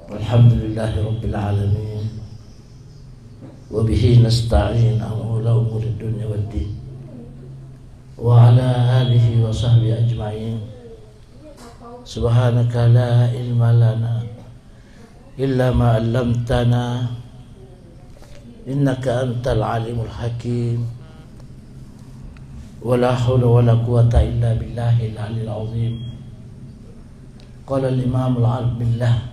Alhamdulillahi Rabbil Alamin. Wabihi nasta'in ala umuri dunya waddin. Wa ala alihi wa sahbihi ajma'in. Subhanaka la ilma lana illa ma 'allamtana innaka antal alimul hakim. Wa la hawla wa la quwwata illa billahil aliyyil azim. Qala al-imam al-'arif billah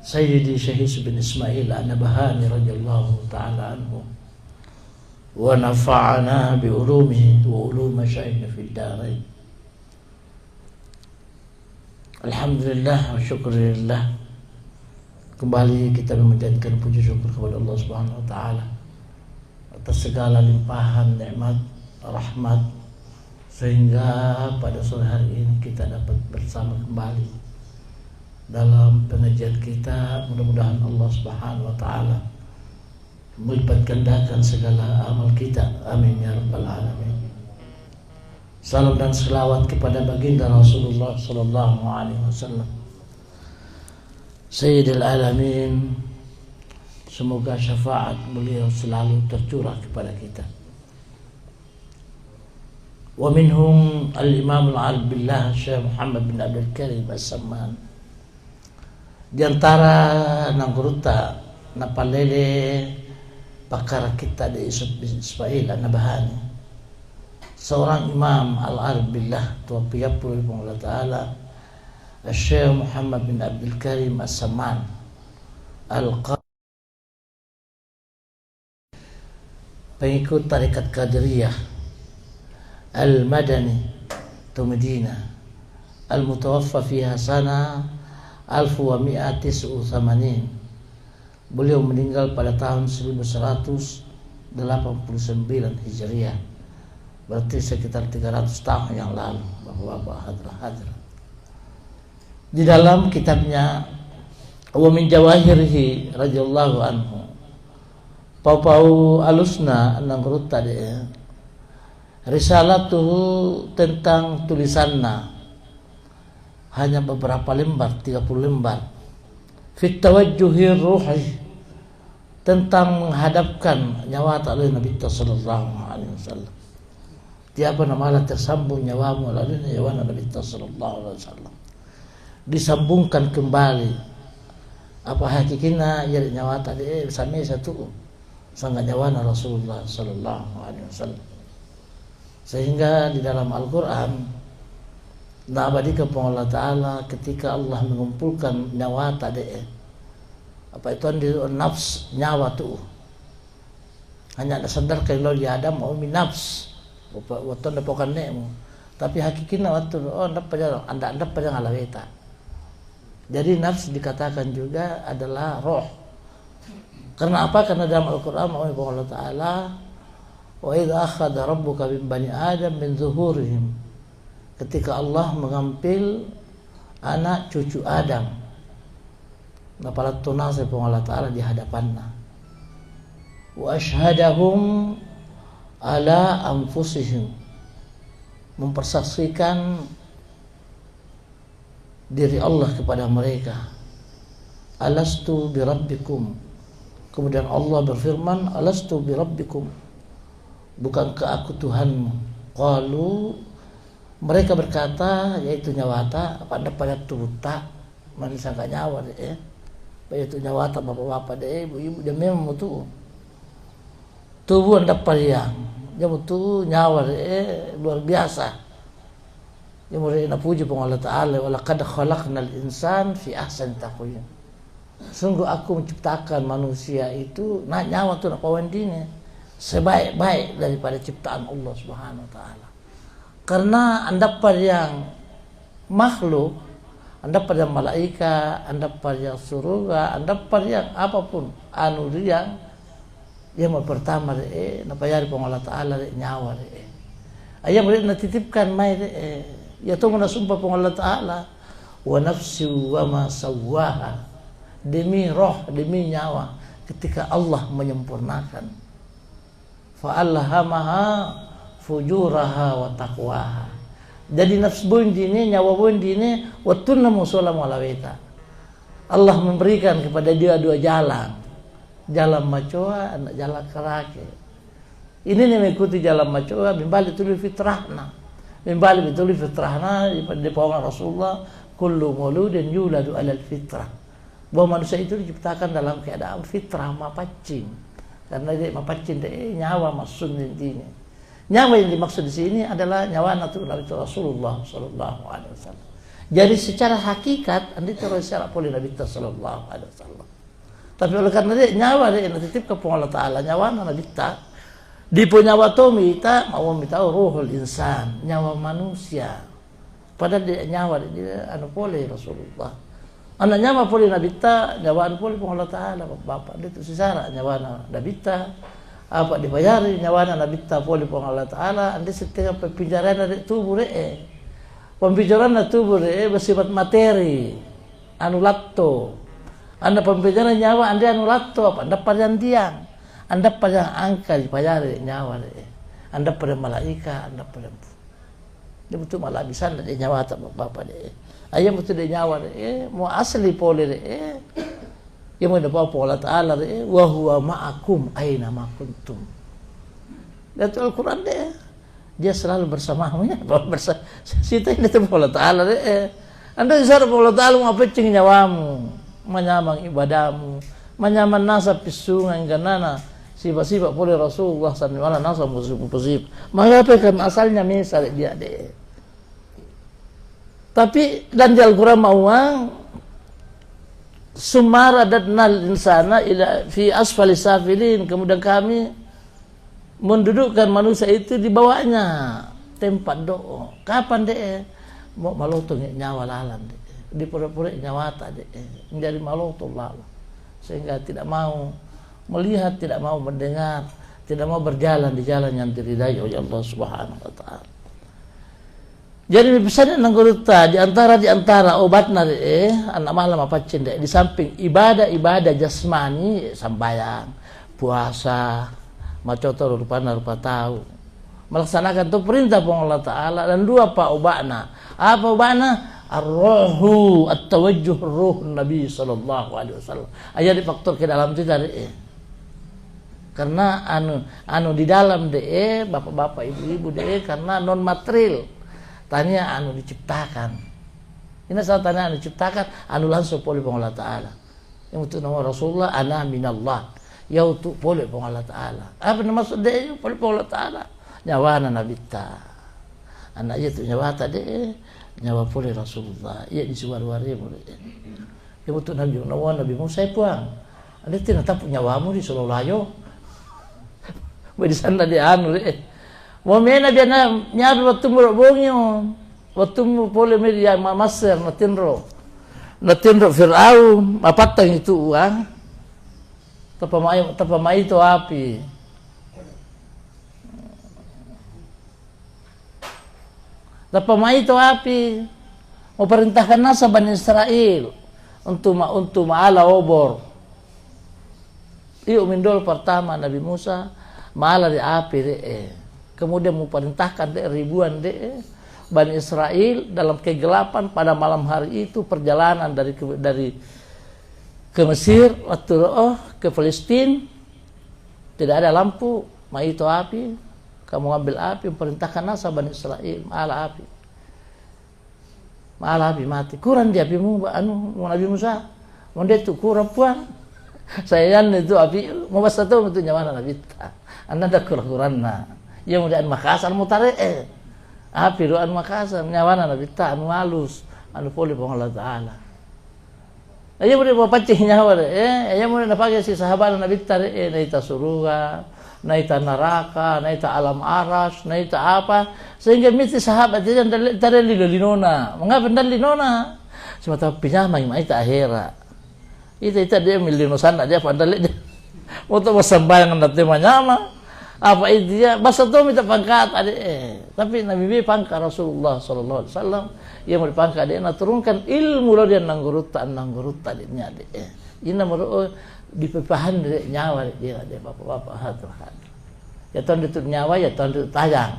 Sayyidi Syahis bin Ismail An-Nabahani radhiyallahu ta'ala anhu wa nafa'ana bi ulumihi wa ulum masyayikhina fid darain. Alhamdulillah wa syukurillah. Kembali kita memanjatkan puji syukur kepada Allah Subhanahu wa taala atas segala limpahan nikmat rahmat sehingga pada sore hari ini kita dapat bersama kembali dalam pengajian kita. Mudah-mudahan Allah Subhanahu wa taala melipat gandakan segala amal kita. Amin ya rabbal alamin. Salam dan selawat kepada baginda Rasulullah sallallahu alaihi wasallam, Sayyidil alamin. Semoga syafaat beliau selalu tercurah kepada kita. Wa minhum al-imam al-'arif billah Syekh Muhammad bin Abdul Karim As-Samman. Di antara nangguruta napalele pakar kita di Ismail An-Nabahani, seorang imam al-'arif billah tuwafiyapul Allah Ta'ala Syekh Muhammad bin Abdul Karim As-Samman pengikut tarekat Qadiriyah Al-Madani tu Medina, al-mutawaffa fiha sana 1189. Beliau meninggal pada tahun 1189 Hijriah. Berarti sekitar 300 tahun yang lalu. Bapak hadra. Di dalam kitabnya wa min jawahirihi radhiyallahu anhu, Pau alusna nangurut tadi risalatuhu tentang tulisanna hanya beberapa lembar, 30 lembar. Fit tawajjuhir ruhi, tentang menghadapkan nyawa oleh Nabi sallallahu alaihi wasallam. Tiapa namalah tersambung nyawamu lalu nyawa Nabi sallallahu alaihi wasallam. Disambungkan kembali. Apa hakikina ya nyawa tadi sami satu sangat nyawa Rasulullah sallallahu alaihi wasallam. Sehingga di dalam Al-Qur'an abadikan Allah Ta'ala ketika Allah mengumpulkan nyawa tadi apa itu di nafs nyawa tu hanya ada sadar kalau di Adam mau nafs waktu ada pokan nemu tapi hakikina waktu anda pada ngalaweta. Jadi nafs dikatakan juga adalah roh. Karena apa? Karena dalam Al-Quran Allah Ta'ala wa idza akhadha rabbuka min bani adam min zuhurihim, ketika Allah mengambil anak cucu Adam, napalat tunase Allah Ta'ala di hadapanna, wa ashhadahum ala anfusihim, mempersaksikan diri Allah kepada mereka, alastu birabbikum. Kemudian Allah berfirman, alastu birabbikum, bukankah aku Tuhanmu? Qalu, mereka berkata, yaitu nyawata pada tuta manusia gak nyawa deh, yaitu nyawata bapak-bapak deh, ibu-ibu dia memang mutu tubuh anda pariang dia mutu nyawa deh luar biasa. Dia mulai puji Allah Ta'ala, walaqad khalaqnal insan fi ahsani taqwim. Sungguh aku menciptakan manusia itu nyawa tu nak pawandine sebaik-baik daripada ciptaan Allah Subhanahu wa taala. Karena anda pada yang makhluk, anda pada malaikat, anda pada yang surga, anda pada yang apapun anu yang pertama napa yari Allah Ta'ala nyawa ayam boleh natitipkan mai ya tu mana sumpah Allah Ta'ala wa nafsi wa ma sawwaha, demi roh demi nyawa ketika Allah menyempurnakan fa alhamaha fujuraha wa taqwaha, Jadi nafs boin dini, nyawa boin dini, watunna musola malaweta. Allah memberikan kepada dia dua jalan. Jalan macoa, anak jalan kerake. Ini nih mengikuti jalan macoa, bimbali tuli fitrahna. Bimbali tuli fitrahna di pawangan Rasulullah, kullu mauludin yuladu alal fitrah. Bahwa manusia itu diciptakan dalam keadaan fitrah, mapacing. Karena dia mapacing, nyawa maksud intinya. Nyawa yang dimaksud di sini adalah nyawa Nabi Rasulullah Sallallahu Alaihi Wasallam. Jadi secara hakikat anda terus secara poli Nabi Sallallahu Alaihi Wasallam. Tapi oleh karena dia nyawa dia natitip ke Allah Taala nyawa Nabi ta di punya watomi ta mau minta ruhul insan nyawa manusia. Padahal dia nyawa dia anu poli Rasulullah. Anak nyawa poli Nabi ta nyawa anu poli Allah Taala bapak dia itu secara nyawa Nabi ta apa dibayari nyawana Nabi ta poli pong Allah Ta'ala anda setiap pembicaraan dari tubuh pembicaraan dari tubuh bersifat materi anu latto anda pembicaraan nyawa anda anu latto apa anda pada tiang anda pada angka dibayari nyawa anda pada malaika anda pada dia betul malah bisa anda nyawa tak bapak ayam betul dia nyawa mau asli poli yang mendapat Allah Ta'ala wa huwa ma'akum aina ma kuntum. Lihat Al-Quran dia selalu bersamamu ya. Sita ini tu Allah Ta'ala anda disana Allah Ta'ala ngapecing nyawamu, menyamang ibadahmu, menyaman nasab pisungan ganana sifat-sifat boleh Rasulullah sallallahu alaihi wasallam nasab musib. Mengapa asalnya misal dia Tapi dan di Al-Quran mauang sumara dadnal insana ila fi asfali safilin, kemudian kami mendudukkan manusia itu di bawahnya tempat doa. Kapan deh mau malotong nyawa lalan di pura-pura nyawa tadi menjadi malotong lalan sehingga tidak mau melihat, tidak mau mendengar, tidak mau berjalan di jalan yang diridai oleh Allah Subhanahu wa taala. Jadi misalnya nangguruta di antara obatna anak malam apa cendek di samping ibadah jasmani sambayang, puasa, macoto rupa tahu. Melaksanakan itu perintah Allah Taala dan dua pak obatna. Apa obatna? Ar-ruhu at-tawajjuh ruh Nabi sallallahu alaihi wasallam. Ayat difaktor ke dalam itu tadi karena anu di dalam bapak-bapak ibu-ibu karena non material. Tanya anu diciptakan. Ini saat tanya anu diciptakan, anu langsung poli Allah Ta'ala. Yang untuk nama Rasulullah, ana minallah. Ya untuk poli Allah Ta'ala. Apa nama maksud dia? Poli Allah Ta'ala. Nyawa Nabi ta. Anak itu nyawa tadi, nyawa poli Rasulullah. Ia disuar-wari boleh. Yang untuk Nabi Musa puang. Ada tidak tahu nyawamu di Solo Layo. Di sana dia anu mau mena dia nyabi waktu merobongnya waktu boleh media master natinro Fir'aun mapatang itu uang tapamai itu api mau perintahkan nasa Bani Israel untuk ma'ala obor mindol pertama Nabi Musa ma'ala di api kemudian memerintahkan ribuan Bani Israel dalam kegelapan pada malam hari itu perjalanan dari ke Mesir waktu ke Palestina tidak ada lampu, itu api, kamu ambil api memerintahkan nasa Bani Israel ma'ala api mati kurang di apimu Nabi Musa mau dia itu kurang puan saya itu api mau bahasa itu untuk nyawa Nabi anda ada kurang yang kemudian Makassar mutare api doan Makassar nyawana Nabi ta anu halus anu poli Allah Taala aja boleh bawa pancing nyawa aja boleh pakai si sahabat Nabi ta naita surga naita neraka naita alam aras naita apa sehingga mesti sahabat dia tare linona mengapa dan linona semata pinjama naita akhira itu dia milinosan dia pandal dia untuk sembahyang nanti manyama apa dia bahasa tu minta pangkat tapi Nabi pangkat Rasulullah sallallahu alaihi wasallam yang berpangkat dia turunkan ilmu lo dia nanggurutta dia ini menurut dipepahan dia nyawa dia bapak-bapak hati ya tahun itu nyawa ya tahun itu tayang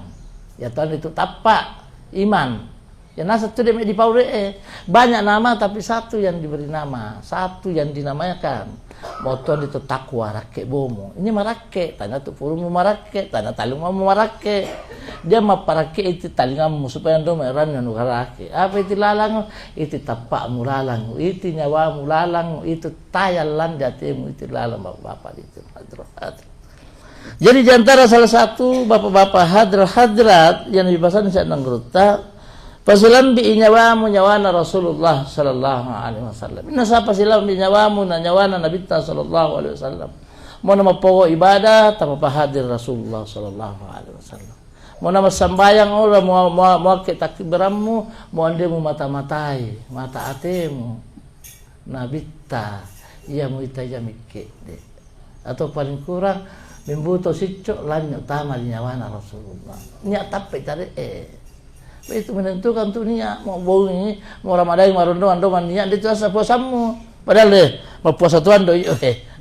ya tahun itu tapak iman. Ya nasa tu dia di paure banyak nama tapi satu yang diberi nama, satu yang dinamakan. Moton itu takwa rakyat bomo. Ini marake, tanya tu puru mau marake, tanya talung mau marake. Dia mau parake itu talingamu supaya ndo meran yang nukarake. Apa itu lalang? Itu tapak mulalang, itu nyawa mulalang, itu tayalan jatimu itu lalang bapak-bapak itu hadrat. Jadi diantara salah satu bapak-bapak hadrat yang dibahasan saya nangruta pasilam bi nyawamu nyawana Rasulullah sallallahu alaihi wasallam. Inna sa pasilam bi nyawamu na nyawana Nabi sallallahu alaihi wasallam. Mo na mapawo ibadah tama pahadir Rasulullah sallallahu alaihi wasallam. Mo na masambayang ora mo takbiramu mo ande mo mata-matai, mata atemu. Nabi ta iya mo itaja mikke de. Atau paling kurang mimbuto sicco lan utama di nyawana Rasulullah. Nya tape tare itu menentukan tuh niat mau bau ini mau Ramadan marondo ando niat dia puasa puasamu padahal deh mau puasa tuan do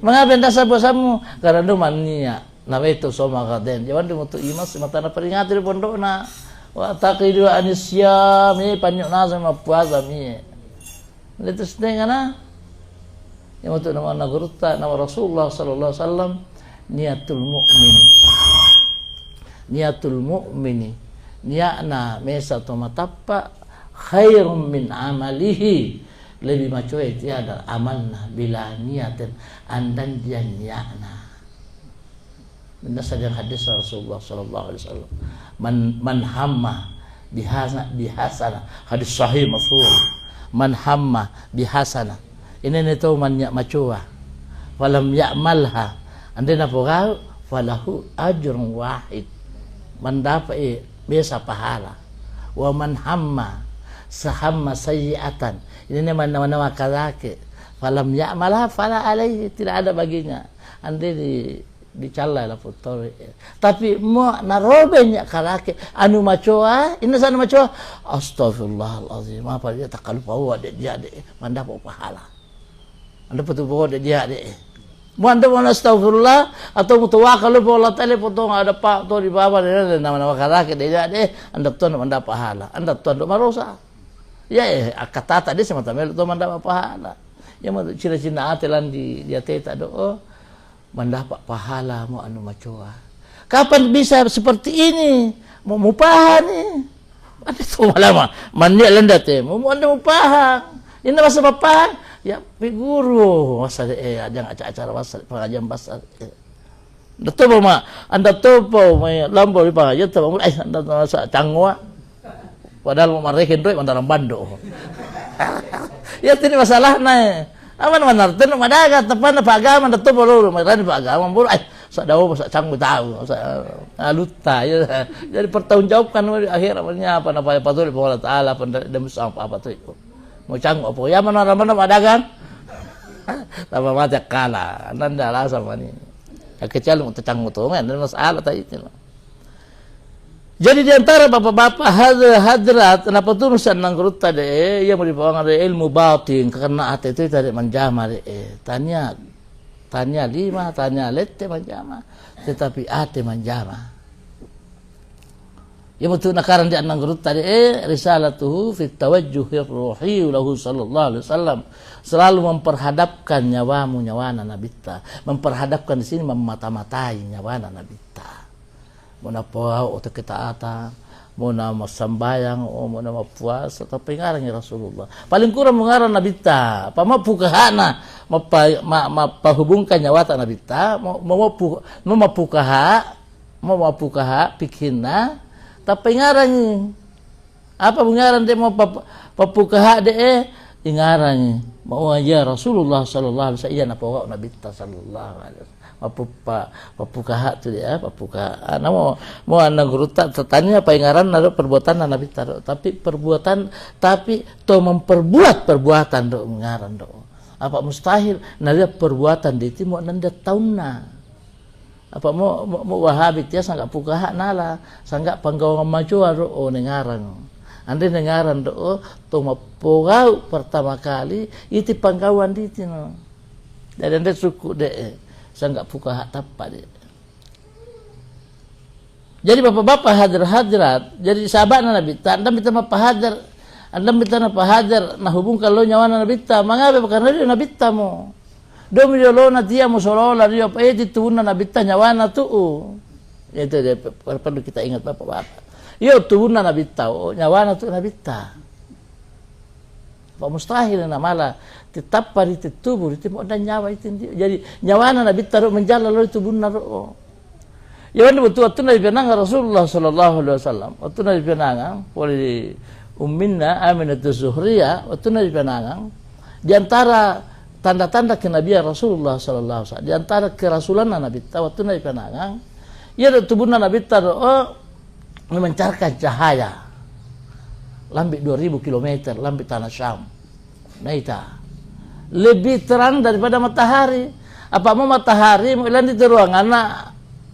mengapa dasar puasamu karena do niat nah itu sama kaden jangan dia untuk imas matana peringati di pondokna wa taqidu anisya mi panjuk nasa mau puasa mi itu sedengana yang untuk nama naguruta nama Rasulullah sallallahu alaihi wasallam niatul mu'mini niatna mesa to matappa khairum min amalihi lebih maco itu ada amalna bila niatan andan dia niatna benar saja hadis Rasulullah sallallahu alaihi wasallam man hamma bihasana hadis sahih mafhum man hamma bihasana ini itu man ya macoa falam ya'malha andena pogau falahu ajrun wahid mendapat biasa pahala. Wa man hamma sahamma sayyi'atan. Ini nama-nama kalake. Falam ya'malha fala alaihi, tidak ada baginya. Ande dicalla la foto. Tapi mo narobenya kalake anu macoa, ini sana macoa. Astagfirullahalazim. Apa dia takalu bawa dia de mendapat pahala. Anda betul bawa dia de. Muanda mana astagfirullah atau mutawakal lu Allah Taala potong ada pak tu di bawah dia nama-nama kalake dia deh anda tuan mendapat pahala anda tuan marosa ya kata tadi semata melu tu mendapat pahala ya mau cina-cina atelan di dia teta do mendapat pahala mau anu macoa kapan bisa seperti ini mau mupahan ni ada tu malam mandi lendat mau anda mupahan ini masa papahan ya guru masa ajang acara masa pengajian bahasa betul mak anda tu mau lambo di pengajian tu anda masa cangwa padahal mau marekin tu mandaran bando ya ini masalah naik aman manar tu madaga tepan apa agama anda tu baru maran apa agama baru sak dawo sak cangwa tahu sak aluta ya jadi pertanggungjawabkan akhir apa tu Allah Taala demi apa tu mau canggung apa ya mana madagang sama macam kala nanda lah sama ni kecil untuk canggung tu kan ada masalah tadi itu jadi diantara bapak-bapak hadrat kenapa tu nusan nanggrut tadi yang merupakan ilmu batin karena hati itu tadi menjama tanya lima tanya lete menjama tetapi hati menjama yang betul nakaran di anang gurut tadi risalatuhu fi tawajjuhir ruhi lahu sallallahu alaihi wasallam selalu memperhadapkan nyawana nabita memperhadapkan di sini memata-matai nyawana nabita mau napa atau kita ata mau nama sambayang mau nama puasa tapi ngarang Rasulullah paling kurang mengarang nabita apa mau pukahana mau hubungkan nyawata nabita mau pukaha pikirna tapi ngarang apa ngaran dia mau papukaha de ngaran mau aja Rasulullah sallallahu alaihi wasallam apa wa Nabi sallallahu alaihi wasallam papukaha tu dia papukaha mau anak guru tak tanya apa ngaran ada perbuatan Nabi tapi perbuatan tapi to memperbuat perbuatan do ngaran do apa mustahil nada perbuatan di itu mau nanda tauna apa mau wahabit ya sangat pukaha nala sangat panggawa maju ro nengarang ande nengaran do to mapogau pertama kali itu panggawan di tino dan ande suku de sangat pukaha tappa de Jadi bapak-bapak hadirat, jadi sahabat Nabi ta, anda minta pahadir, anda minta pahadir, nah hubung kalau nyawa Nabi ta, mangapa karena dia Nabi ta mo. Domi lo na dia mo solola dia apa tubuna Nabi ta nyawa tu. Itu dia perlu kita ingat bapak-bapak. Yo tubuna Nabi ta, nyawa tu Nabi ta. Pak mustahil na malah tetap pada tubuh itu mau dan nyawa itu. Jadi nyawa Nabi taruh menjalan lalu tubuna ro. Ya betul waktu Nabi penang Rasulullah sallallahu alaihi wasallam. Waktu Nabi penang oleh umminna Aminah Az-Zuhriyah, waktu Nabi penang di antara tanda-tanda kenabian Rasulullah sallallahu alaihi wasallam, di antara kerasulan Nabi waktu Nabi penang, ya tubuh Nabi taruh memancarkan cahaya. Lambi 2000 km lambi tanah Syam. Naita. Lebih terang daripada matahari. Apa mau matahari mau ilan di ruangan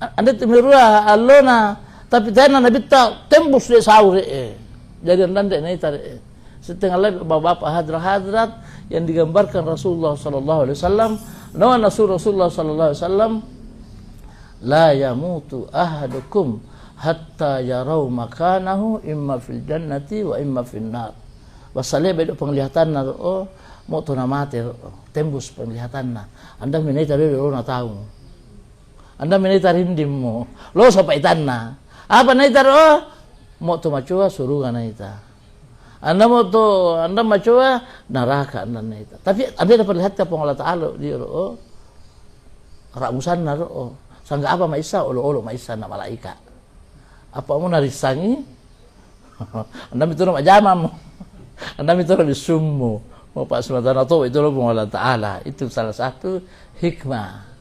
anda timirua alona tapi tena Nabi ta tembus de saure jadi anda naita setengah lagi bapak hadirat yang digambarkan Rasulullah sallallahu alaihi wasallam nawa Rasulullah sallallahu alaihi wasallam la yamutu ahadukum hatta yarau makanahu imma fil jannati wa imma fil nar. Wasale bedo penglihatan na mo to na mate tembus penglihatan na. Anda minita do na tahu. Anda minita rindim mo. Lo sa paitan na. Apa na itaro? Mo to macua surga na ita. Anda macua neraka na ita. Tapi Anda dapat lihat ke Allah Taala di ro ramusan na ro. Sangga apa maisa olo maisa na malaika. Apa mau narisangi? Anda mituro majamam. Anda mituro bisummu. Mau Pak Subhanahu wa itu loh Allah Taala. Itu salah satu hikmah.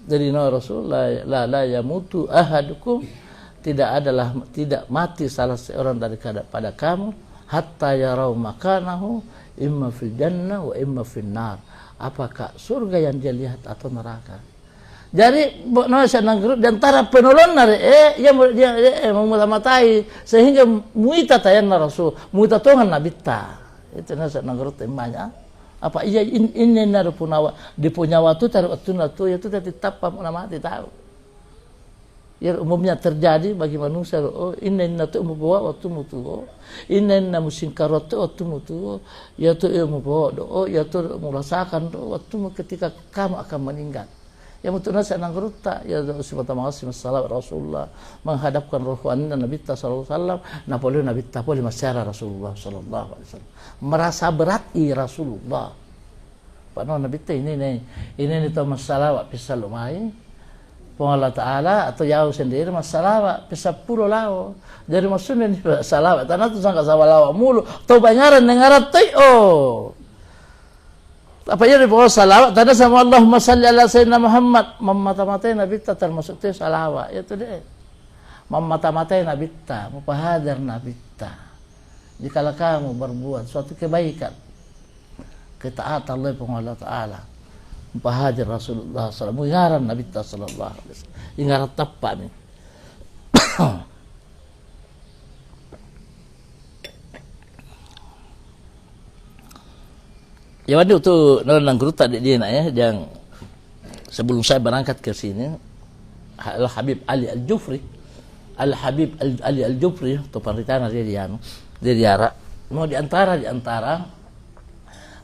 Dari Rasulullah la yamutu ahadukum tidak mati salah seorang daripada kamu hatta yarau makanahu imma fil jannah wa imma fil nar. Apakah surga yang dia lihat atau neraka? Jadi di antara penolong yang memutamatai sehingga muita tayan Rasul, muita Tuhan Nabi ta. Itu nasa nanggrut temanya. Apa iya ini naru punawa di punya waktu taruh waktu natu itu tetap pam mati tahu. Ya umumnya terjadi bagi manusia. Oh ini natu membawa waktu mutu. Ini musim karot waktu mutu. Ya tu membawa do. Ya tu merasakan waktu ketika kamu akan meninggal. Ya mutu nasa nangruta ya subhanahu sallallahu Rasulullah menghadapkan rohani Nabi sallallahu alaihi wasallam Napoleon Nabi Napoli masyara Rasulullah sallallahu alaihi wasallam merasa berat Rasulullah pano Nabi ini to masalah wa bisa lumai Allah Taala atau jauh sendiri masalah bisa pulo lao dari maksudnya ni masalah tanah tu sangka sawalawa mulu to banyaran dengarat apa ya di bawah salawat tanda sama Allahumma salli ala sayyidina Muhammad memata-matai Nabi ta termasuk itu salawat itu deh memata-matai Nabi ta mupahadar Nabi ta jikalau kamu berbuat suatu kebaikan ketaatan Allah Taala mupahadar Rasulullah sallallahu mengaran Nabi ta sallallahu alaihi wasallam ingaran tepat nih ya waktu itu nang guru tadi dia nak ya yang sebelum saya berangkat ke sini Al Habib Ali Al Jufri Ali Al Jufri atau paritana dia diara mau di antara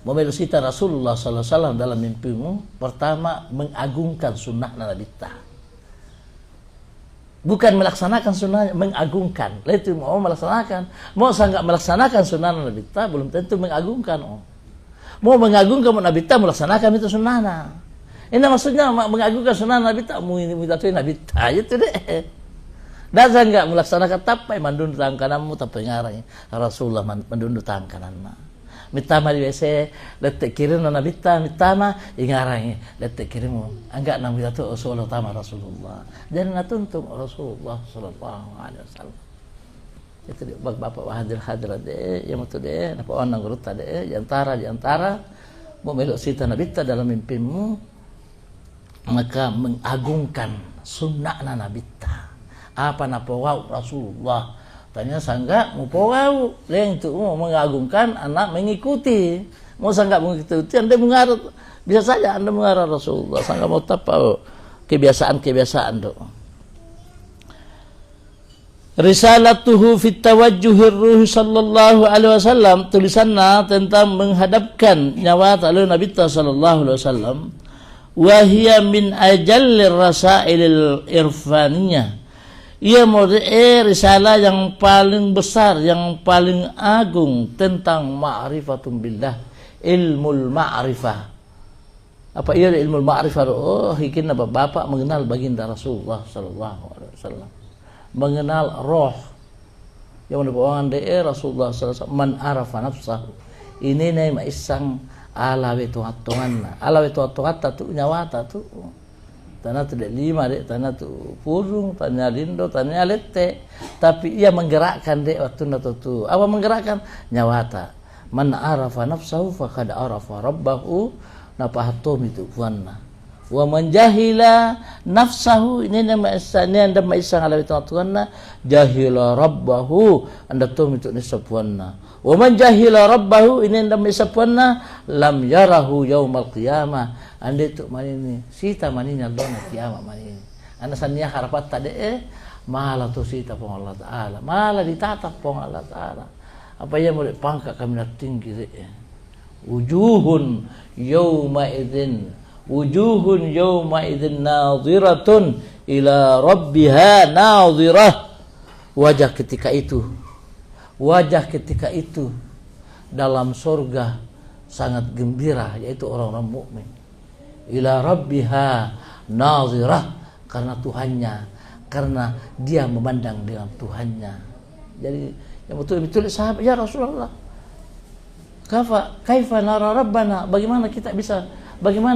memelosita Rasulullah sallallahu alaihi wasallam dalam mimpimu pertama mengagungkan sunnah Nabi ta bukan melaksanakan sunnahnya mengagungkan itu mau melaksanakan mau sangat melaksanakan sunnah Nabi ta belum tentu mengagungkan mau mengagungkan Nabi ta melaksanakan itu sunnahnya. Ini maksudnya mengagungkan sunnah Nabi ta mu ini mitatu Nabi ta itu deh. Dasar enggak melaksanakan tapai mandun tangan kananmu tapi ngarang Rasulullah mandun tangan kananmu. Mitama di WC letak kiri Nabi ta mitama ingarang letak kirimu. Enggak nang mitatu Rasulullah tama Rasulullah. Dan ngatuntung Rasulullah sallallahu alaihi wasallam. Itu bapak hadirat deh yang itu deh apa orang guru tadi di antara mau melok sita Nabi ta dalam mimpimu maka mengagungkan sunnah Nabi ta apa napa wau Rasulullah tanya sangga mau wau lain itu mau mengagungkan anak mengikuti mau sangga mengikuti anda mengarut bisa saja anda mengarut Rasulullah sangga mau tapa kebiasaan do Risalatuhu fit tawajjuhir ruh sallallahu alaihi wasallam, tulisannya tentang menghadapkan nyawa lalu Nabi sallallahu alaihi wasallam. Wa hiya min ajallir rasailil irfaniyah. Ia risalah yang paling besar, yang paling agung tentang ma'rifatun billah, ilmul ma'rifah. Apa ia ilmul ma'rifah? Oh, hikin bapak mengenal baginda Rasulullah sallallahu alaihi wasallam. Mengenal roh yang dibawakan dari Rasulullah sallallahu alaihi wasallam. Man arafa nafsahu. Ini nih maisang alawi tuhan-tuhan. Alawi tuhan-tuhan tu nyawa tu. Tanah tu lima dek, tanah tu purung, tanah lindo, tanah lete. Tapi ia menggerakkan dek waktu tu. Apa menggerakkan? Nyawata. Man arafa nafsahu faqad arafa rabbahu. Napahatum itu puanna. Wa manjahila nafsahu, ini anda maisang alawi tuhan-tuhanna, jahila rabbahu, anda tum itu nisapuanna. Wa manjahila rabbahu, ini anda maisapuanna, lam yarahu yaumal qiyamah, anda itu manini sita maninya dona kiamat manini. Anda sania harapat tadi malah tu sita pong Allah Taala, malah ditatap pong Allah Taala. Apa yang boleh pangkat kami nak tinggi wujuhun yawma idzin, wujuhun yawma idzin nadhiratun ila rabbiha nadhirah. Wajah ketika itu dalam surga sangat gembira, yaitu orang-orang mukmin. Ila rabbiha nadhirah, karena Tuhannya, karena dia memandang dengan Tuhannya. Jadi yang betul-betul sahabat, ya Rasulullah, kaifa nara rabbana, bagaimana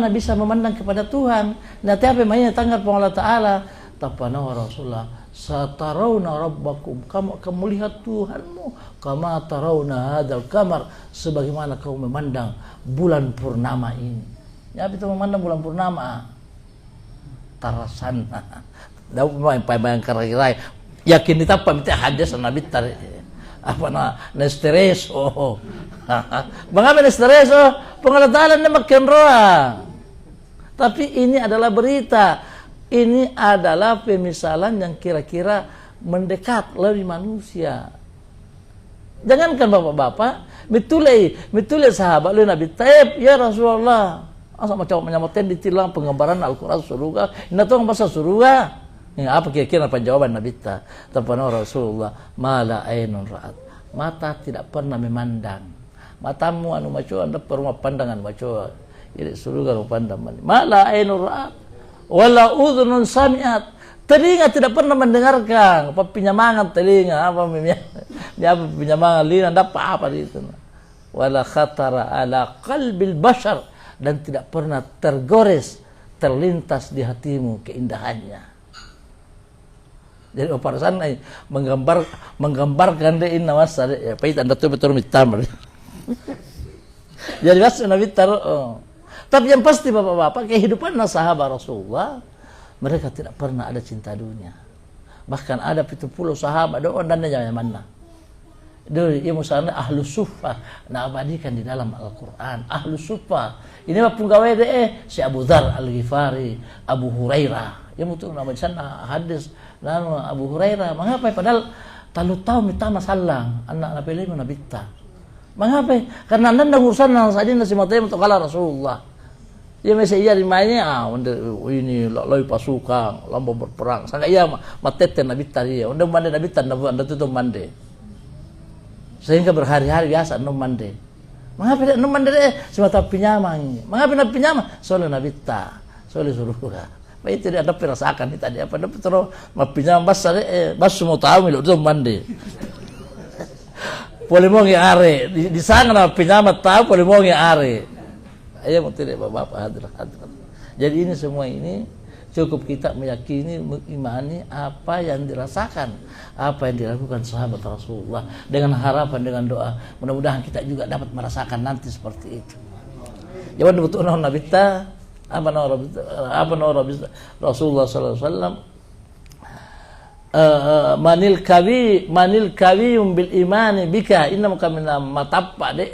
bisa memandang kepada Tuhan. Nanti apa yang tanggal Allah Taala, tapana Rasulullah, satarawna rabbakum, kamu akan melihat Tuhanmu, kama tarawna hadzal qamar, sebagaimana kamu memandang bulan purnama ini. Ya, itu memandang bulan purnama. Tarasan. Dapat main bayang kira-kira. Yakin kita minta hadis Nabi tar. Apa nesteres mengapa nesteres pengetahuan ini makin roh. Tapi ini adalah berita, ini adalah pemisalan yang kira-kira mendekat lebih manusia. Jangankan bapak-bapak, betul sahabat lu Nabi Taib, ya Rasulullah, asal macam menyamaten ditilang penggambaran Al-Quran surga, ini tuh bahasa surga. Ya, apa kira-kira apa jawaban Nabi ta? Tapana Rasulullah, mala ainun ra'at. Mata tidak pernah memandang. Matamu anu maco anda perlu pandangan maco. Jadi surga lu pandang. Mala ainun ra'at wala udhunun sami'at. Telinga tidak pernah mendengarkan. Apa pinyamangan telinga, apa pinyamangan lina dapat apa itu. Wala khatara ala qalbil bashar, dan tidak pernah tergores, terlintas di hatimu keindahannya. Jadi operasan menggambarkan deh ini masa ya pahit anda tuh betul mitamar. Jadi mas Nabi taruh. Tapi yang pasti bapak-bapak, kehidupan sahabat Rasulullah, mereka tidak pernah ada cinta dunia. Bahkan ada 70 sahabat doa dan yang mana. Dulu ia misalnya ahlu suffah, nah abadikan di dalam Al-Quran. Ahlu suffah ini mah penggawe si Abu Dzar Al-Ghifari, Abu Hurairah. Yang betul nama di sana hadis nama Abu Hurairah. Mengapa? Padahal tahu minta masalah anak Nabi lima Nabi ta. Mengapa? Karena anda urusan saja nasi matanya untuk kalah Rasulullah. Ya masih iya dimanya ini lalu pasukan lomba berperang. Sangat iya mateten Nabi tadi. Anda mande Nabi tan anda tutup mande. Sehingga berhari-hari biasa anda mande. Mengapa anda mande semata pinyamang? Mengapa Nabi pinyamang? Soalnya Nabi ta, soalnya surga. Itu dia ada perasakan ini tadi apa dapat terus mapinya bas semua tahu milu itu mandi. Polimongi are di sana mapinya tahu polimongi are. Ayo mau tidak bapak hadirat. Jadi ini semua ini cukup kita meyakini, mengimani apa yang dirasakan, apa yang dilakukan sahabat Rasulullah, dengan harapan, dengan doa mudah-mudahan kita juga dapat merasakan nanti seperti itu. Jangan betul Nabi ta apa nama Rasulullah sallallahu alaihi wasallam, manil kawi bil imani bika inna kamina matappa de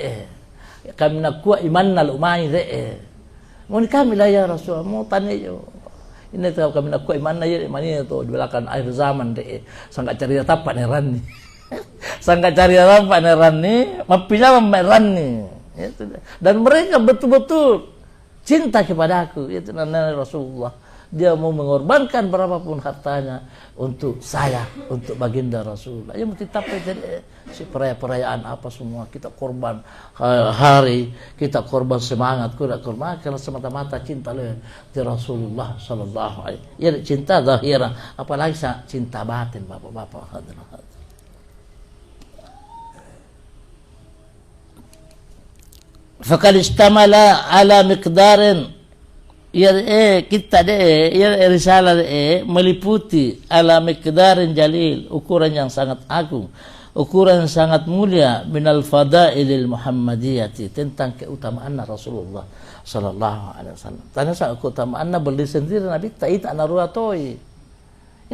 kamina kuat iman nal umai de mun kami lah ya Rasulullah mau tanya yo Ini tahu kami nak kuat mana ya, mana itu di belakang akhir zaman deh. Sangka cari tapak neran nih. Sangka cari tapak neran nih, mapinya meran nih. Dan mereka betul-betul cinta kepada aku. Itu namanya Rasulullah. Dia mau mengorbankan berapapun hartanya untuk saya, untuk baginda Rasulullah. Ya mesti tapai jadi si perayaan apa semua kita korban hari, kita korban semangat, kita korban karena semata-mata cinta oleh Rasulullah sallallahu alaihi. Ya cinta zahira, apalagi cinta batin bapak-bapak. Faqad istamala ala miqdarin ya kita risalah meliputi ala miqdarin jalil, ukuran yang sangat agung, ukuran yang sangat mulia minal fadailil muhammadiyati, tentang keutamaan Rasulullah sallallahu alaihi wasallam. Tanya sa keutamaan beli sendiri nabi ta ita naruatoi.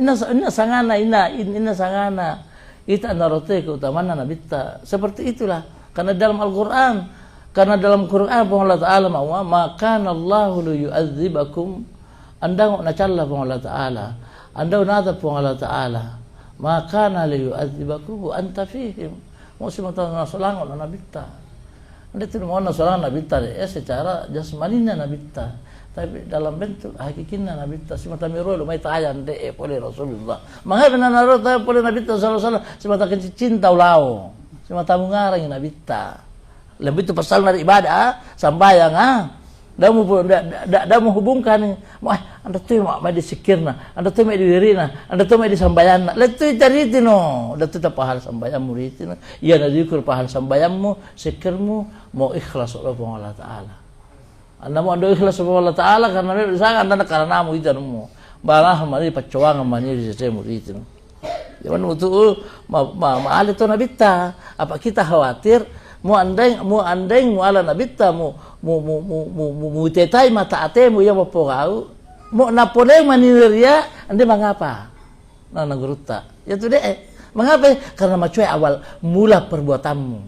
Inna sangana inna sangana ita naruatoi keutamaan nabi ta. Seperti itulah karena dalam Al-Qur'an. Karena dalam Quran Allah Ta'ala maka Allahu yu'adzibakum anda nacalla Allah Ta'ala anda nada Allah Ta'ala maka la yu'adzibakum wa anta fihim musim tasalang na nabita anda tidak mau nasalang nabita secara jasmaninya nabita tapi dalam bentuk hakikinya nabita semata mirul mai tayan de oleh Rasulullah maka benar naro ta oleh nabita sallallahu alaihi wasallam semata cinta ulao semata mengarang nabita lebih itu pasal dari ibadah sambayang dah menghubungkan anda tuh mau disikirna anda tuh mau diwirina anda tuh mau disambayana letu cari itu no dah tuh pahal sambayammu itu ya nadikur pahal sambayammu sikirmu mau ikhlas oleh Allah Ta'ala anda mau anda ikhlas oleh Allah Ta'ala karena sangat anda karena mu itu mu balah mari pacuang mani di semu itu jangan untuk maal itu nabita apa kita khawatir mu andeng mu ala nabita mu tetai mata atemu yang mapogau mu napole maniria ande mengapa na naguruta ya tu deh mengapa karena macuai awal mula perbuatanmu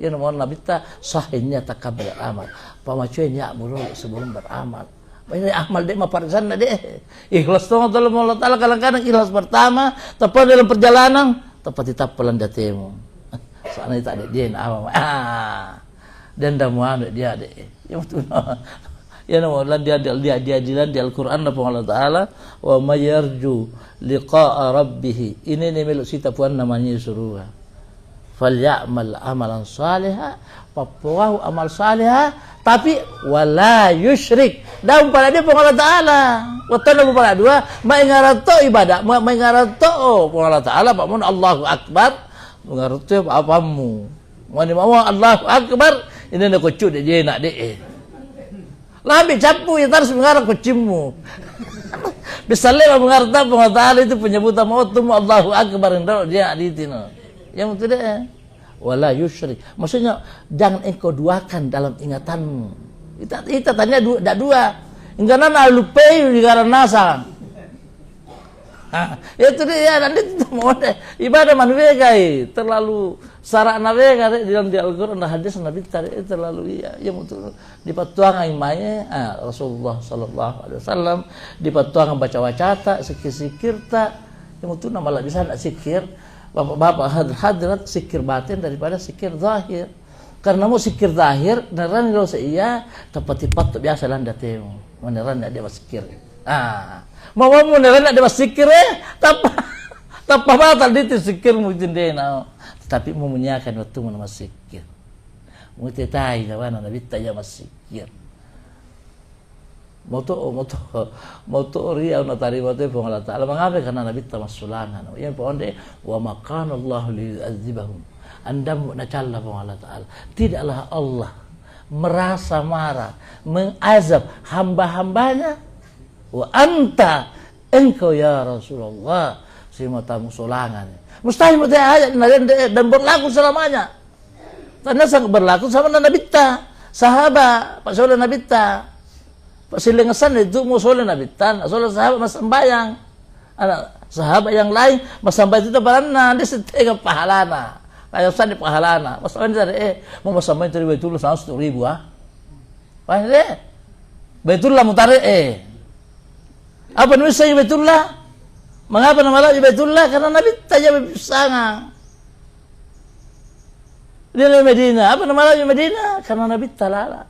ya nomor nabita sahihnya takabul amal pamacuainya mulu sebelum beramal ini amal deh maparisan deh ikhlas dong dalam Allah Ta'ala kadang-kadang ikhlas pertama tepat dalam perjalanan tepat tetap pelandatemu soalnya tak ada dia nak dan damuan dia deh yang betul ya nama dia di Al-Quran Allah Ta'ala wa mayarju liqa'a rabbih ini meluk sita puan namanya suruh falyamal amalan salihah papuahu amal salihah tapi wala yusyrik dan pada dia Allah Ta'ala waktu pada dua mengarato ibadah mengarato Allah Ta'ala pamun Allahu Akbar mengerti apamu mani mau Allahu Akbar ini nak kucut dia nak deh lambi capu ya harus mengarang kucimmu bisa lewat mengerti Allah Ta'ala itu penyebutan mautum Allahu Akbar dia di tino yang betul deh wala yusyrik maksudnya jangan engkau duakan dalam ingatanmu kita tanya dua enggak nana lupai di karena nasa itu dia nanti mau ibadah manusia kai terlalu sarana vega di dalam Al-Qur'an dan hadis Nabi tadi terlalu ya betul dipatuang imanya Rasulullah sallallahu alaihi wasallam dipatuang baca wacata sikir tak yang betul nama lah bisa nak sikir bapak-bapak hadirat sikir batin daripada sikir zahir karena mau sikir zahir neran kalau saya tepat biasa landa temu meneran dia sikir mau neran ada sikir tak batal itu sikir mungkin dia tapi mau menyakan waktu mau sikir mau tetai lawan nabi tanya sikir mau tu ria una tarima tu Allah Ta'ala mengapa karena nabi tamasulangan yang ponde wa maqana Allah li'adzibahum anda nacalla Allah Ta'ala tidaklah Allah merasa marah mengazab hamba-hambanya wa anta engkau ya Rasulullah si matamu solangan mustahil ayat dan berlaku selamanya karena sangat berlaku sama Nabi ta sahabat pak soleh Nabi ta pak silengasan itu mau soleh Nabi ta soleh sahabat mas sembayang anak sahabat yang lain mas sembayang itu barana dia setega pahalana kayak sana pahalana mas sembayang mau mas sembayang dari Baitullah 100.000 Baitullah mutare Apa nulisnya Baitullah? Mengapa nama Allah Baitullah? Karena Nabi tajam bersanga. Dia di Medina. Apa nama Allah Medina? Karena Nabi talala.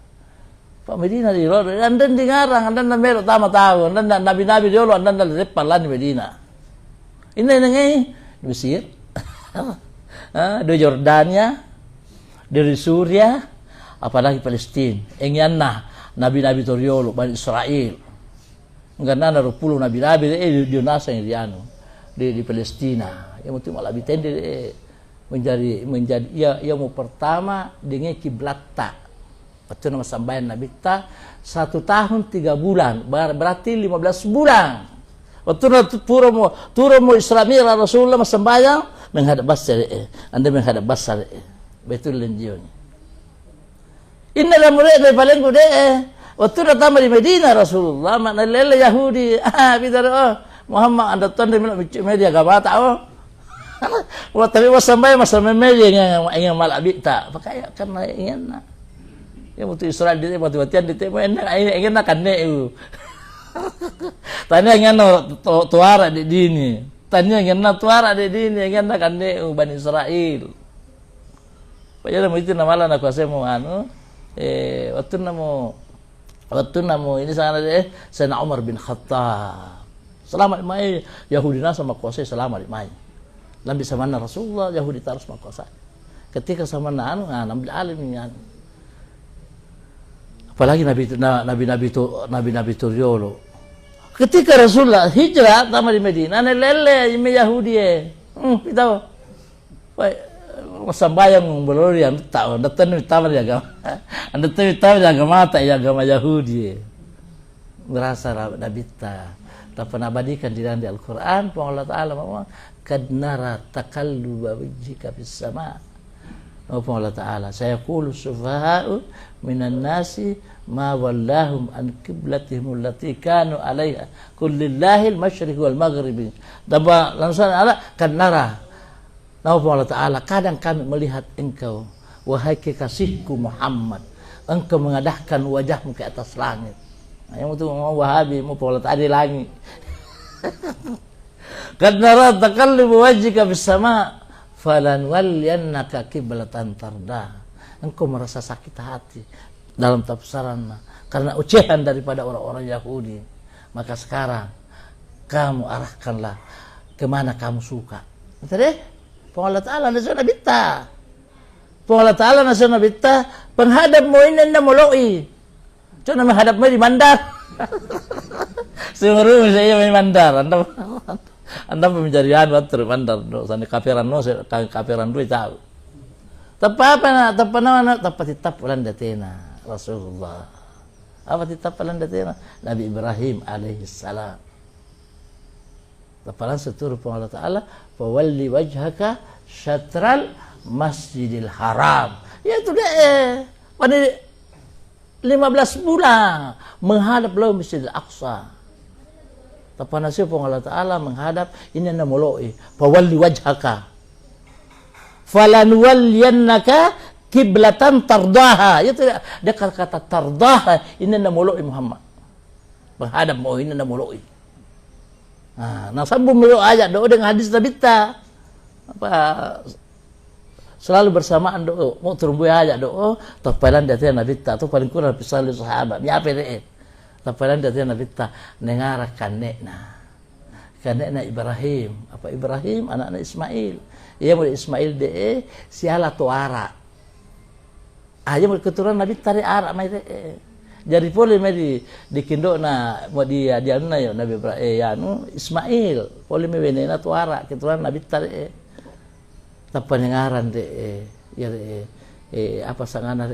Pak Medina di Rodo. Andan di ngarang, andan melo tama tahu, andan nabi-nabi dulu, andan dari depan di Medina. Ini di Mesir, di Jordania, dari Suria, apalagi Palestina. Engianna nabi-nabi toriolo, Bani Israel. Enggak ada 20 nabi-nabi di nasa yang di Palestina. Yang mesti malah bitende menjadi ia mau pertama dengan kiblatta. Waktu nama sambayan Nabi ta 1 tahun 3 bulan, berarti 15 bulan. Waktu turun mau Islamiyah Rasulullah sembahyang menghadap basar, anda menghadap basar, betul lenjion. Inna la murid dari paling gede. Waktu datang di Medina Rasulullah, mana lele Yahudi, bidar Muhammad anda tuan di media agama tahu. Tapi sambayan masa media yang malabi tak, pakai karena ingin. Ya mutu Israel dia mati-matian di temo ingin nak kane eu. Tanya ingin tuara di dini. Tanya ingin nak tuara di dini ingin nak kane eu Bani Israel. Payah itu nama lah nak kuasa mau waktu namo ini sana deh Sayyidina Umar bin Khattab. Selamat mai Yahudi sama kuasa selamat mai. Lambi sama Rasulullah Yahudi terus makuasa. Ketika sama nabi alim ini. Apalagi nabi-nabi Turiolo. Ketika Rasulullah hijrah sama di Medina, lele ini Yahudi tahu. Sambayang belori anda tahu, anda tahu tahu agama. Anda tahu agama tak agama Yahudi. Merasa Nabi tak pernah abadikan di dalam Al-Qur'an, Allah Taala ngomong, "Kad nara taqalluba wajhika fis sama'." Allah Ta'ala saya qulu sufaha'u minan nasi ma wallahum an qiblatihim allati kanu 'alaiha qul lillahi al-masyriq wal maghrib. Daba langsung Allah kan nara. Allah Ta'ala kadang kami melihat engkau wahai kekasihku Muhammad, engkau mengadahkan wajahmu ke atas langit. Yang itu mau Wahabi mau Allah Ta'ala di langit. Kad nara taqallubu wajhika bis sama' falan walliyannaka qiblatan tardah. Engkau merasa sakit hati dalam tafsiran karena ucapan daripada orang-orang Yahudi. Maka sekarang kamu arahkanlah kemana kamu suka. Betul deh? Allah Ta'ala nasional bita. Allah Ta'ala nasional bita penghadap mo ini anda moloi. Cuma menghadap mo di mandar. Seluruh saya di mandar. Anda pencarian waktu mandar sana kafiran kafiran dua tahu. Tapi tetap landatena Rasulullah. Apa tetap landatena Nabi Ibrahim alaihissalam. Tapalan seturut Allah Ta'ala, "Fawalli wajhaka syatral Masjidil Haram." Ya itu deh. Pada 15 bulan menghadap laut Masjidil Aqsa. Tapanasih Allah Ta'ala menghadap ini anda moloi fawalli wajhaka falanwalliyannaka kiblatan tardaha. Itu dia kata tardaha ini anda moloi Muhammad menghadap mau ini anda moloi. Nah sambung melo ayat doa dengan hadis tabita apa selalu bersamaan doa mau terumbu ayat doa tapalan dari Nabi ta tu paling kurang pisah sahabat ya apa tapalan dari Nabi ta nengara kanekna Ibrahim apa Ibrahim anak Ismail ia mulai Ismail de siala tuara aja mulai keturunan Nabi tari arak mai de jadi boleh mai di kindona mau dia ya Nabi Ibrahim Ismail boleh mai benena tuara keturunan Nabi tari tapanengaran de ya apa sangana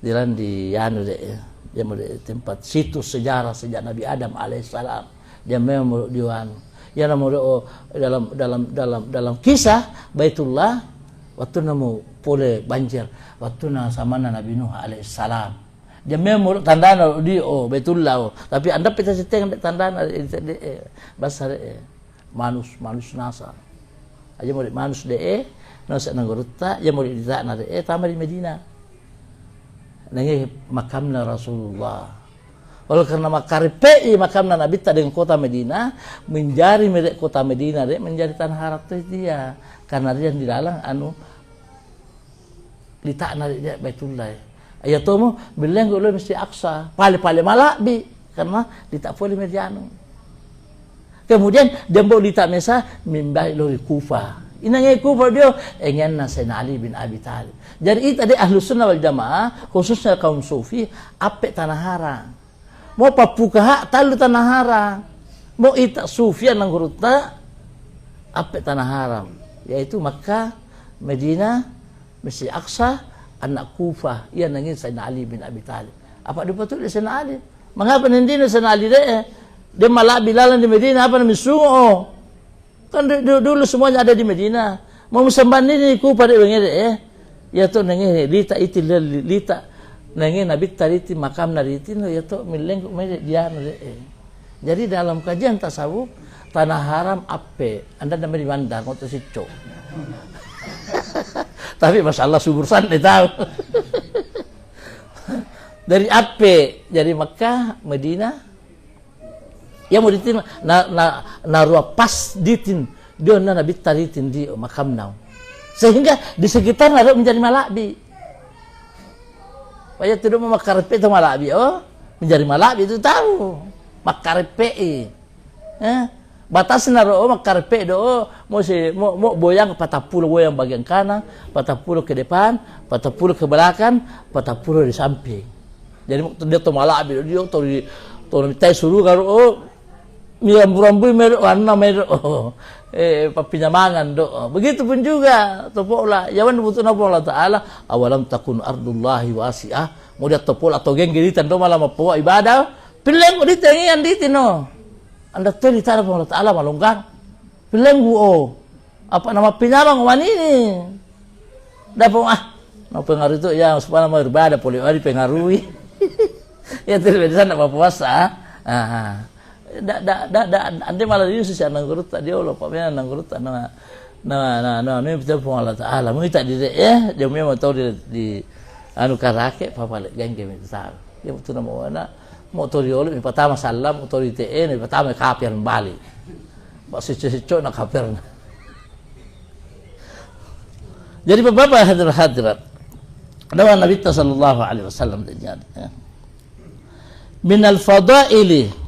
dilan di anu de dia mulai tempat situs sejarah sejak Nabi Adam alaihissalam dia memang diwan ya dalam kisah Baitullah waktu namu pole banjir waktu na sama Nabi Nuh alaihissalam dia memang tanda di Baitullah tapi anda pita seteng tanda basar manus nasa aja mulai manus nasa nangguruta ya mulai di sana tambah di Medina nangi makamna Rasulullah Oleh karena makaripei makamna Nabi ta dengan kota Medina, menjadi milik kota Medina dek menjadi tanah harap dia. Karena dia di dalam litakna dia Baitullah. Ayatomo bilang gue mesti aksa, pale malabi karena litak poli mediano. Kemudian dia bawa litak mesa mimbai lori Kufa. Inangnya Kufa dia ingin Sayyidina Ali bin Abi Thalib. Jadi itu tadi Ahlus Sunnah wal Jamaah khususnya kaum Sufi apik tanah harang. Mau papukaha talu tanah haram. Mau ita Sufyan nangguruta apik tanah haram. Yaitu Makkah, Medina, Masjid Aqsa, anak Kufah. Ia nangin Sayyidina Ali bin Abi Thalib. Apa dia betul Sayyidina Ali? Mengapa nanti Sayyidina Ali dia malah bilalan di Medina apa namanya sungo. Kan dulu semuanya ada di Medina. Mau sembah ini Kufah dia bengere ya tu nangin lita itu lita nangi Nabi tariti makam nariti no yato mileng dia jadi dalam kajian tasawuf tanah haram ape anda nama di bandar ngoto sico tapi masalah subur san tahu dari ape jadi Makkah Medina ya mau ditin narua pas ditin dia Nabi taritin di makam nau sehingga di sekitar ada menjadi malabi. Paya tidak mau makarpe itu malabi, menjadi malabi itu tahu makarpe, batas naro makarpe do mau boyang 40 boyang bagian kanan, 40 ke depan, 40 ke belakang, 40 di samping. Jadi dia tu malabi dia tu minta suruh karo mirambu mer warna mer papinyamangan do. Begitupun juga topola. Yawan butuh napa Allah Taala awalam takun ardullahi wasi'ah. Mau dia topola atau geng gilitan do malam apa ibadah. Pileng di tengian di tino. Anda tuh di tanah Allah Taala malungkang. Pileng buo. Apa nama pinyamang wan ini? Dapo mau pengaruh itu ya supaya mau ibadah boleh pengaruhi. Ya tidak bisa nak puasa. Ande malah dia sih nang gurut dia Allah Pak ya nang gurut ini betul pun Allah Taala mau tak di dia mau tahu di anu karake papa geng game itu tahu dia betul nama mana mau tahu dia oleh pertama salam tahu di TN pertama kafir balik pak sico nak kafir jadi beberapa hadirat ada Nabi sallallahu alaihi wasallam terjadi min al-fadaili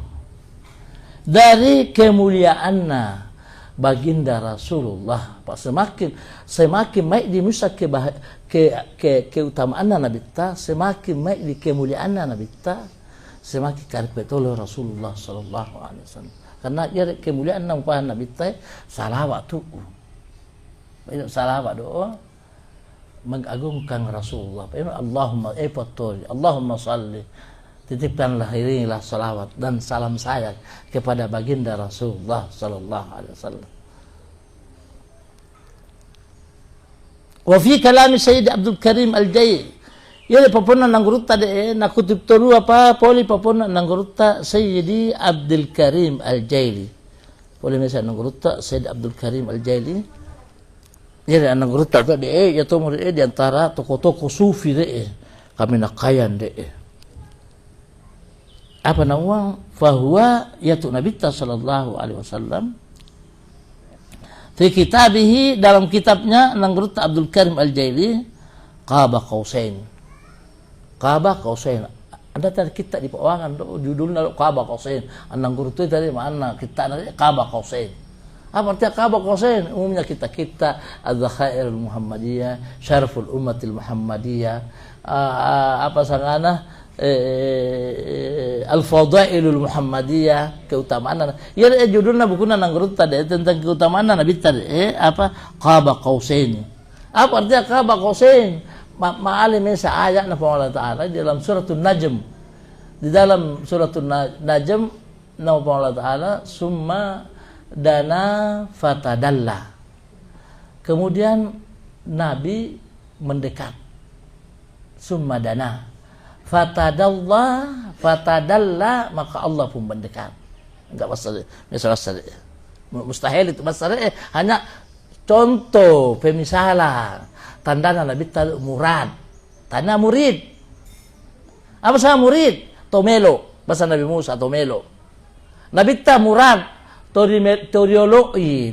dari kemuliaannya baginda Rasulullah Pak semakin baik di musa keutamaan Nabi ta semakin baik di kemuliaan Nabi ta semakin karib betul Rasulullah sallallahu alaihi wasallam karena dia kemuliaan Nabi ta salawat tu banyak salawat doa mengagungkan Rasulullah Allahumma Allahumma salli titipkanlah inilah salawat dan salam saya kepada baginda Rasulullah sallallahu alaihi wasallam. Wa fi kalam Sayyid Abdul Karim Al-Jaili. Yale papona nangguruta de nakutip toru apa poli papona nangguruta Sayyidi Abdul Karim Al-Jaili. Poli mesa nangguruta Sayyid Abdul Karim Al-Jaili. Yale nangguruta de ya to di antara toko-toko sufi de kami nakayan de. Apa nama fahuwa yaitu Nabi sallallahu alaihi wasallam fi kitabihi dalam kitabnya nanggrut Abdul Karim Al-Jaili Qaba Qausain ada tadi kita di Pawangan judulnya Qaba Qausain nanggrut itu tadi mana kita Qaba Qausain apa artinya Qaba Qausain umumnya kita Az-Zakhair Al-Muhammadiyah Syaraful Ummatil Muhammadiyah apa sangana Al-Fadailul Muhammadiyah keutamaan ya judulnya bukunya nanggrut tadi tentang keutamaan Nabi tadi apa Qaba Qausain apa artinya Qaba Qausain ma'alim ayat Allah Ta'ala di dalam suratul Najm di dalam suratul Najm nama Allah Ta'ala summa dana fatadalla kemudian Nabi mendekat summa dana fatadalla maka Allah pun mendekat enggak masalah mustahil itu masalah hanya contoh pemisalan tanda Nabi murad tanda murid apa sama murid tomelo bahasa Nabi Musa atau melo. Nabi ta murad torimeloi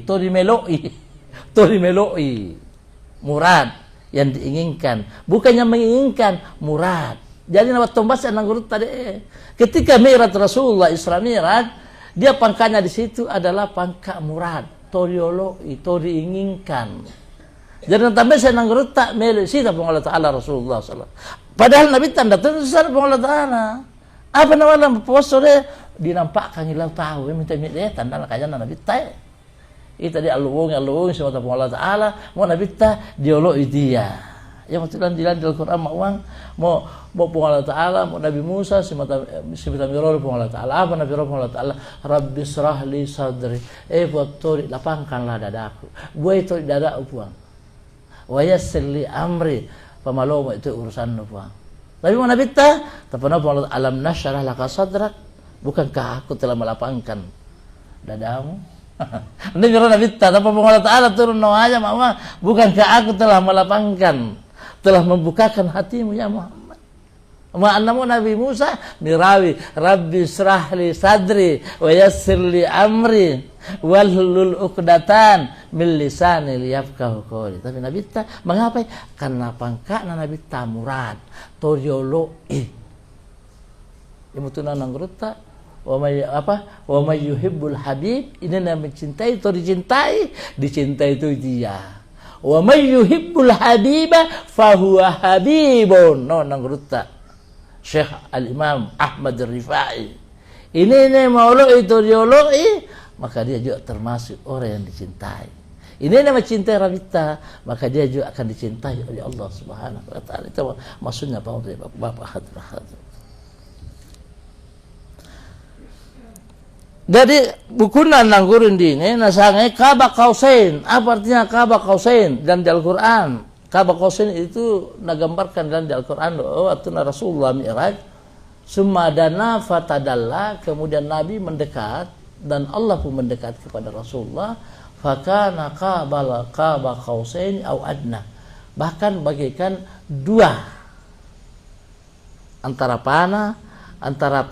murad yang diinginkan, bukannya menginginkan murad. Jadi nama tombas yang nangurut tadi. Ketika Mi'raj Rasulullah Isra Mi'raj, dia pangkatnya di situ adalah pangkat murad, torioloi, diinginkan. Jadi tambah saya nangurut tak melo sita pun Allah Taala Rasulullah sallallahu. Padahal Nabi tanda tu sana pun Allah Taala. Apa nama poso dia dinampakkan hilang tahu minta dia tanda kajian Nabi tak. Itu tadi aluung semua pun Allah Taala mau Nabi tak dioloi dia. Yang maksudnya di Al-Quran mau pun Allah Taala mau Nabi Musa semata mirol pun Allah Taala apa Nabi pun Allah Taala Rabbi srah li sadri buat tori lapangkanlah dadaku buat tori dadaku puang wa yassir li amri pamalo itu urusan puang. Tapi mau Nabi ta tapana pun Allah alam nasyrah laka sadrak bukankah aku telah melapangkan dadamu. Ini Nabi ta tapi pun Allah Taala turun aja mama bukankah aku telah melapangkan telah membukakan hatimu ya Muhammad. Ma'anamu Nabi Musa mirawi Rabbi srah li sadri wa yassir li amri wahlul uqdatan min lisani liyafqahu qawli. Tapi Nabi ta mengapa? Karena pangkatna Nabi ta murad toriolo Imutuna nangruta wa may yuhibbul habib ini namanya mencintai atau dicintai itu dia. Wa may yuhibbul habiba fahuwa habibun. No nangruta Syekh Al-Imam Ahmad Rifai. Ini mauloi torioloi maka dia juga termasuk orang yang dicintai. Ini nama cintai Rabita maka dia juga akan dicintai oleh Allah Subhanahu wa taala. Itu maksudnya Bapak hadir. Jadi bukunan nanggurin dini nasangai Kaba Qausain. Apa artinya Kaba Qausain? Dan di Al-Quran Kaba Qausain itu nagambarkan dan di Al-Quran waktu Rasulullah Mi'raj summa dana fatadalla, kemudian Nabi mendekat dan Allah pun mendekat kepada Rasulullah, fakana Kaba Qausain au adna, bahkan bagaikan dua antara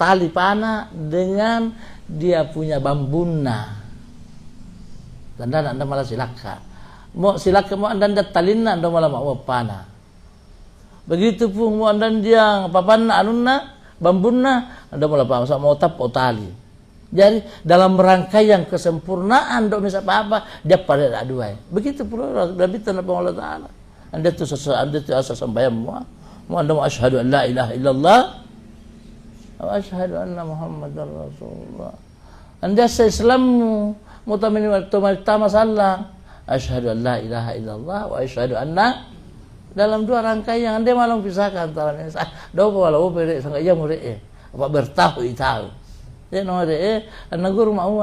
tali panah dengan dia punya bambuna. Dan anda malah silaka. Mau silaka mau anda talina anda malah mau panah. Begitu pun mau anda dia papan anunna bambuna anda malah mau tap tali. Jadi dalam rangkaian kesempurnaan dok misal apa dia pada dua. Begitu pula Nabi tanah Allah Taala. Anda tu asal sembahyang mau anda mau asyhadu an la ilaha illallah wa asyhadu anna Muhammadar Rasulullah. Anda se-Islammu mutamin masalah asyhadu an la ilaha illallah wa asyhadu anna, dalam dua rangkaian Anda malam pisahkan antara ini. Do walau bere sangat ia murid apa bertahu tahu. Dia no de guru mau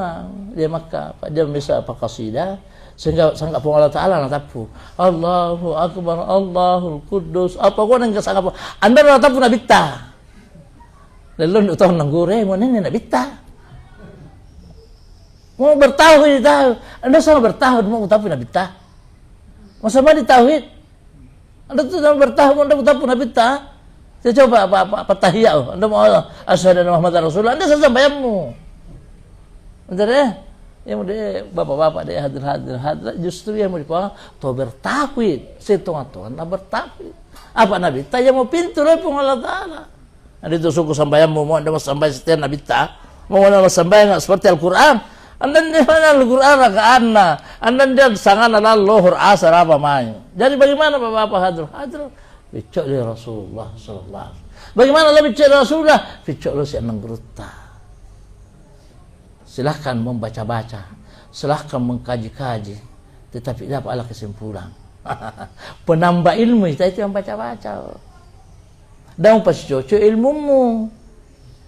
dia Makkah dia bisa apa qasidah sehingga sangat Allah Taala natapu Allahu akbar Allahul Quddus apa gua nang sangat Anda natapu Nabi ta. Lalu untuk tahun nanggure mau nene nak bita mau bertauhid tahu anda sama bertauhid mau tapi nak bita mau sama di tauhid anda tu sama bertauhid anda tapi nak bita saya coba apa tahiyat anda mau asyhadu anna Muhammadar Rasulullah anda sama bayammu betul ya yang dia bapak-bapak dia hadir justru yang mau dipakai to bertauhid setuan anda bertauhid apa nabi tanya mau pintu pun Allah Taala. Anda itu suku sambayang mau anda sampai setiap Nabi ta mau anda sambayang seperti Al-Quran anda di mana Al-Quran anda dia sangat adalah lohur asar apa main. Jadi bagaimana bapak hadir bicok di Rasulullah sallallahu alaihi wasallam. Bagaimana lebih bicok Rasulullah bicok lo si anang geruta. Silahkan membaca-baca, silahkan mengkaji-kaji, tetapi dapatlah kesimpulan. Penambah ilmu itu yang baca-baca. Dan pascoco ilmumu.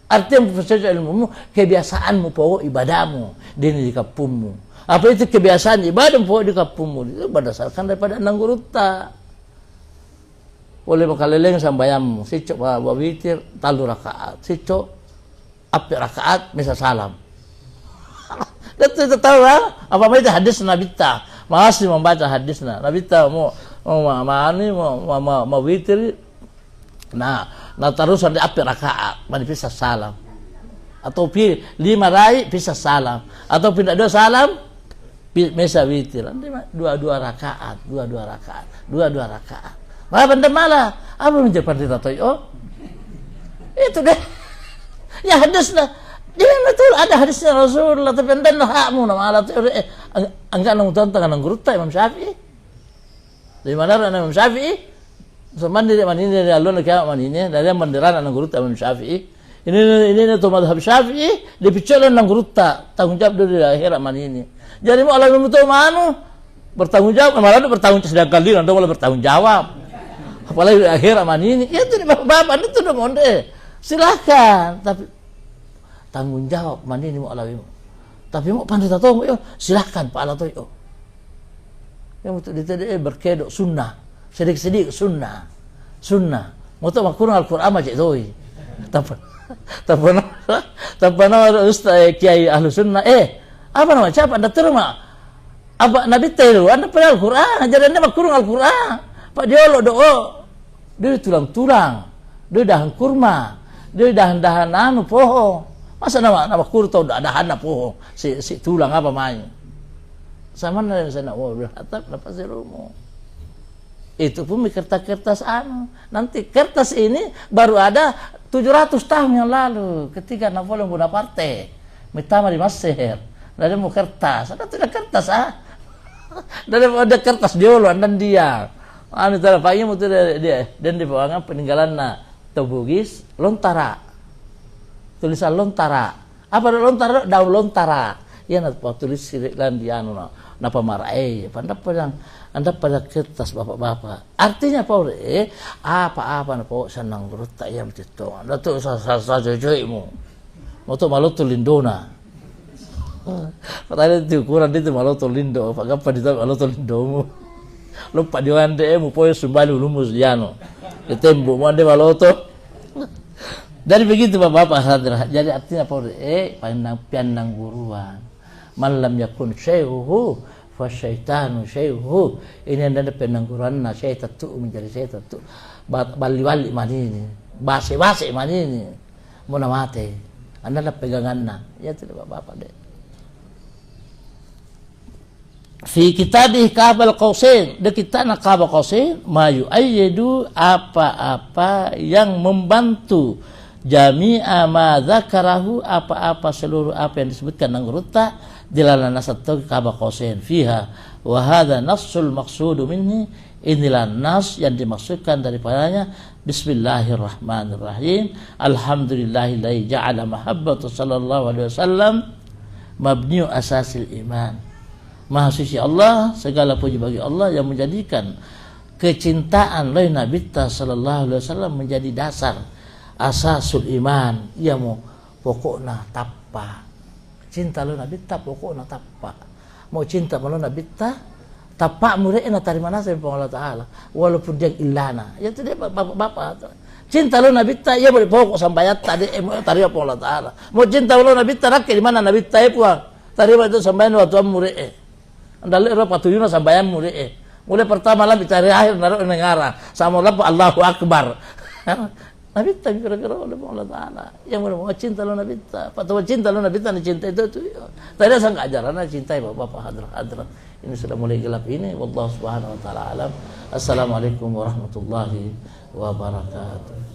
Artinya pascoco ilmumu kebiasaanmu pokok ibadahmu di kampungmu. Apa itu kebiasaan ibadah pokok di kampungmu itu berdasarkan daripada nangguruta. Oleh makaleleng sambayammu sicok bawa witir talu rakaat sicok api rakaat misal salam. Itu tahu lah apa itu hadis Nabi ta masih membaca hadisnya Nabi ta mau witir. Nah terus ada api rakaat, manifestasi salam. atau 5 rai bisa salam, atau pindah 2 salam bisa witir. Dua rakaat. Malah benda malah apa menjadi pandita toyo? Itu deh. Ya hadis lah. Dia betul ada hadisnya Rasulullah, tapi anda hakmu nama Allah tu. Angkat nang tentang nang gurutta Imam Syafi'i. Di mana Imam Syafi'i? Zaman dia mana ini Allah nak kaya mana ini? Dari mandiran nang gurutta Imam Syafi'i. Ini tu madhab Syafi'i. Dipiculan nang gurutta tanggung jawab dari akhirat mana ini. Jadi mau Allah betul manu bertanggung jawab, malah bertanggung jawab sedangkan dia anda boleh bertanggung jawab. Apalagi di akhirat mana ini? Ya itu bapak itu dah monde. Silakan, tapi tanggung jawab mana ini mau Allah. Tapi mau pandai tahu, silakan Pak Allah tu. Yang untuk ditanya berkedok sunnah, sedikit sunnah. Mau tu makurang Al-Quran macam itu. Tapi nama Ustaz Kiai Ahlu Sunnah. Apa nama siapa anda terima? Apa Nabi Tairu? Anda pada Al-Quran, ajaran anda makurang Al-Quran. Pak dia lo doa, dia tulang-tulang, dia dahan kurma, dia dahan-dahan anu pohon. Masa nama kur tau dahan pohon, si tulang apa main? Sama nanya saya nak berhatap dapat serumu. Itu pun kertas-kertas anu. Nanti kertas ini baru ada 700 tahun yang lalu ketika Napoleon Bonaparte mitama di Mesir. Dari mau kertas, ada tidak kertas dari ada kertas dia loh dan dia. Anu tara pagi mu dia dan di bawahnya peninggalan Tobugis Lontara. Tulisan Lontara. Apa Lontara? Daun Lontara. Ya nak tulis lan dia anu napa marai. Anda pada kertas bapak-bapak. Artinya apa napa senang berut tak yang begitu. Anda tu saja joimu. Mau tu malu tu lindona. Padahal itu ukuran itu malu tu lindo. Apa dia malu tu lindomu. Lupa dia ande mu poyo sumbali lumus diano. Ketembu mu ande malu tu. Dari begitu bapak-bapak sadar. Jadi artinya pandang guruan. Malam yakun syaihuhu fa syaitanu syaihuhu. Ini anda penangguran syaitan tu menjadi syaitan tu. Bali-bali manini. Basi-basi manini. Muna mate. Anda nak pegangan ya tidak bapak-bapak deh. Fi kitabih Kabal Qausain, di kita nak Kabal Qausain, mayu ayyidu apa-apa yang membantu jami'a ma dzakarahu apa-apa seluruh apa yang disebutkan nang gurutta dilala nasatu Kabal Qausain fiha wa hadza nassul maqsudu minni, inilah nas yang dimaksudkan daripadanya. Bismillahirrahmanirrahim. Alhamdulillahilladzi ja'ala mahabbatu sallallahu alaihi wasallam mabniu asasil iman. Maha suci Allah, segala puji bagi Allah yang menjadikan kecintaan oleh Nabi sallallahu alaihi wasallam menjadi dasar asasul iman. Ia mau pokokna tappa. Cinta oleh Nabi pokokna tappa. Mau cinta oleh Nabi tappa mure'na dari mana sampai Allah Ta'ala. Walaupun dia ilana. Ya itu dia bapak-bapak. Cinta oleh Nabi ia boleh pokok sampai tadi tari apa Allah Ta'ala. Mau cinta oleh Nabi rakyat di mana Nabi puang. Tari itu sampai waktu mure'e. Andalek ro patuyuna sambayan mulai pertama lah bicara akhir naruh negara sama lah Allahu Akbar. Nabi tak kira-kira oleh Allah Taala yang mau cinta lo Nabi tak patut cinta lo Nabi tak cinta itu tadi saya nggak ajaran cintai bapak hadrat ini sudah mulai gelap ini. Wallahu subhanahu wa taala alam. Assalamualaikum warahmatullahi wabarakatuh.